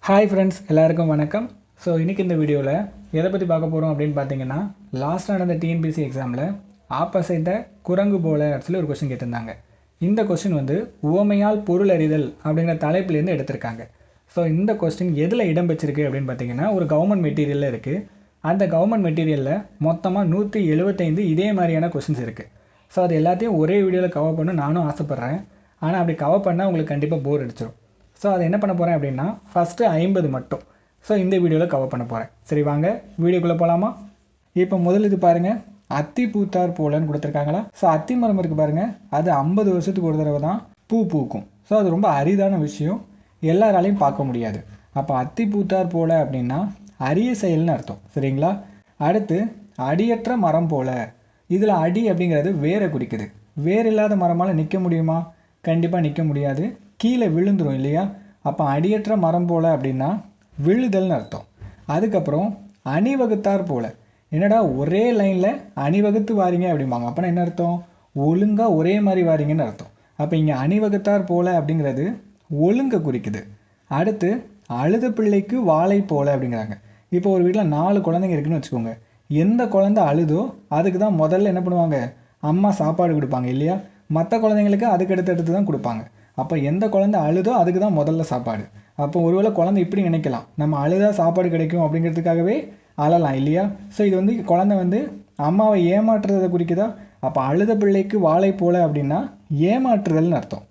Hi friends, எல்லாருக்கும் வணக்கம். So இன்றைக்கி இந்த வீடியோவில் எதை பற்றி பார்க்க போகிறோம் அப்படின்னு பார்த்தீங்கன்னா, லாஸ்ட்டாக நடந்த டிஎன்பிசி எக்ஸாமில் ஆப்போசைட்ட குரங்கு போல சொல்லி ஒரு கொஸ்டின் கேட்டிருந்தாங்க. இந்த கொஸ்டின் வந்து உவமையால் பொருள் அறிதல் அப்படிங்கிற தலைப்புலேருந்து எடுத்திருக்காங்க. ஸோ இந்த கொஸ்டின் எதில் இடம் பெற்றிருக்கு அப்படின்னு பார்த்தீங்கன்னா, ஒரு கவர்மெண்ட் மெட்டீரியலில் இருக்குது. அந்த கவர்மெண்ட் மெட்டீரியலில் மொத்தமாக 175 இதே மாதிரியான கொஸ்டின்ஸ் இருக்குது. ஸோ அது எல்லாத்தையும் ஒரே வீடியோவில் கவர் பண்ண நானும் ஆசைப்பட்றேன். ஆனால் அப்படி கவர் பண்ணால் உங்களுக்கு கண்டிப்பாக போர் அடிச்சிடும். ஸோ அதை என்ன பண்ண போகிறேன் அப்படின்னா, ஃபஸ்ட்டு 50 மட்டும் ஸோ இந்த வீடியோவில் கவர் பண்ண போகிறேன். சரி, வாங்க வீடியோக்குள்ளே போகலாமா? இப்போ முதல் இது பாருங்கள், அத்தி பூத்தார் போலன்னு கொடுத்துருக்காங்களா. ஸோ அத்தி மரம் இருக்குது பாருங்கள், அது 50 வருஷத்துக்கு ஒரு தடவை தான் பூ பூக்கும். ஸோ அது ரொம்ப அரிதான விஷயம், எல்லாராலையும் பார்க்க முடியாது. அப்போ அத்தி பூத்தார் போல அப்படின்னா அரிய செயல்னு அர்த்தம். சரிங்களா? அடுத்து அடியற்ற மரம் போல, இதில் அடி அப்படிங்கிறது வேரை குறிக்குது. வேர் இல்லாத மரமால் நிற்க முடியுமா? கண்டிப்பாக நிற்க முடியாது, கீழே விழுந்துடும் இல்லையா? அப்போ அடியற்ற மரம் போல் அப்படின்னா விழுதல்னு அர்த்தம். அதுக்கப்புறம் அணிவகுத்தார் போல், என்னடா ஒரே லைனில் அணிவகுத்து வாரீங்க அப்படிம்பாங்க. அப்போனா என்ன அர்த்தம்? ஒழுங்காக ஒரே மாதிரி வாரீங்கன்னு அர்த்தம். அப்போ இங்கே அணிவகுத்தார் போல் அப்படிங்கிறது ஒழுங்கை குறிக்குது. அடுத்து அழுத பிள்ளைக்கு வாழை போல் அப்படிங்கிறாங்க. இப்போ ஒரு வீட்டில் 4 குழந்தைங்க இருக்குதுன்னு வச்சுக்கோங்க. எந்த குழந்தை அழுதோ அதுக்கு தான் முதல்ல என்ன பண்ணுவாங்க? அம்மா சாப்பாடு கொடுப்பாங்க இல்லையா? மற்ற குழந்தைங்களுக்கு அதுக்கு அடுத்தடுத்து தான் கொடுப்பாங்க. அப்போ எந்த குழந்தை அழுதோ அதுக்கு தான் முதல்ல சாப்பாடு. அப்போ ஒருவேளை குழந்தை இப்படி நினைக்கலாம், நம்ம அழுதா சாப்பாடு கிடைக்கும் அப்படிங்கிறதுக்காகவே அழலாம் இல்லையா? ஸோ இது வந்து குழந்தை வந்து அம்மாவை ஏமாற்றுறதை குறிக்குதா? அப்போ அழுத பிள்ளைக்கு வாழை போல அப்படின்னா ஏமாற்றுதல்னு அர்த்தம்.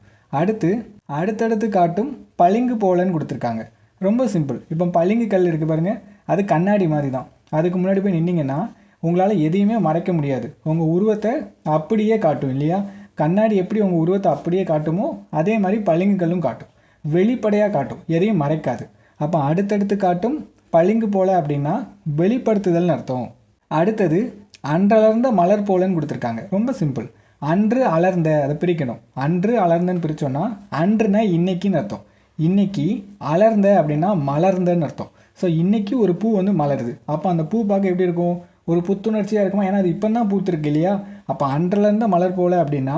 அடுத்தடுத்து காட்டும் பளிங்கு போலன்னு கொடுத்துருக்காங்க. ரொம்ப சிம்பிள். இப்போ பளிங்கு கல் இருக்குது பாருங்கள், அது கண்ணாடி மாதிரி தான். அதுக்கு முன்னாடி போய் நின்னீங்கன்னா உங்களால் எதையுமே மறைக்க முடியாது, உங்கள் உருவத்தை அப்படியே காட்டும் இல்லையா? கண்ணாடி எப்படி உங்கள் உருவத்தை அப்படியே காட்டுமோ அதே மாதிரி பளிங்கு கல்லும் காட்டும், வெளிப்படையாக காட்டும், எதையும் மறைக்காது. அப்போ அடுத்தடுத்து காட்டும் பளிங்கு போல அப்படின்னா வெளிப்படுத்துதல்னு அர்த்தம். அடுத்தது அன்றளர்ந்த மலர் போலன்னு கொடுத்துருக்காங்க. ரொம்ப சிம்பிள். அன்று அலர்ந்த, அதை பிரிக்கணும். அன்று அலர்ந்தன்னு பிரித்தோன்னா அன்றுனா இன்னைக்குன்னு அர்த்தம், இன்னைக்கு அலர்ந்த அப்படின்னா மலர்ந்தன்னு அர்த்தம். ஸோ இன்றைக்கி ஒரு பூ வந்து மலருது, அப்போ அந்த பூ பார்க்க எப்படி இருக்கும்? ஒரு புத்துணர்ச்சியாக இருக்குமா? ஏன்னா அது இப்போ தான் பூத்துருக்கு இல்லையா? அப்போ அன்றளர்ந்த மலர் போல அப்படின்னா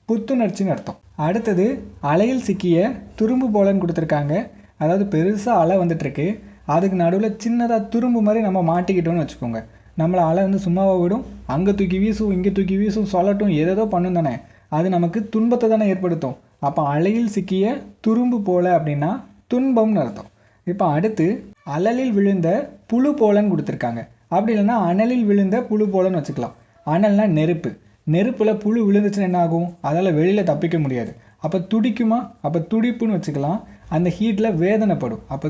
புத்துணர்ச்சின்னு அர்த்தம். அடுத்தது அலையில் சிக்கிய துரும்பு போலன்னு கொடுத்துருக்காங்க. அதாவது பெருசாக அலை வந்துட்டுருக்கு, அதுக்கு நடுவில் சின்னதாக துரும்பு மாதிரி நம்ம மாட்டிக்கிட்டோன்னு வச்சுக்கோங்க. நம்மளை அலை வந்து சும்மாவாக விடும், அங்கே தூக்கி வீசும், இங்கே தூக்கி வீசும், சொல்லட்டும், ஏதேதோ பண்ணும் தானே, அது நமக்கு துன்பத்தை தானே ஏற்படுத்தும். அப்போ அலையில் சிக்கிய துரும்பு போல அப்படின்னா துன்பம்னு அர்த்தம். இப்போ அடுத்து அலலில் விழுந்த புழு போலன்னு கொடுத்துருக்காங்க. அப்படி இல்லைன்னா அனலில் விழுந்த புழு போலன்னு வச்சுக்கலாம். அனல்னா நெருப்பு, நெருப்பில் புழு விழுந்துச்சுன்னா என்ன ஆகும்? அதால் வெளியில் தப்பிக்க முடியாது. அப்போ துடிக்குமா? அப்போ துடிப்புன்னு வச்சுக்கலாம். அந்த ஹீட்டில் வேதனைப்படும். அப்போ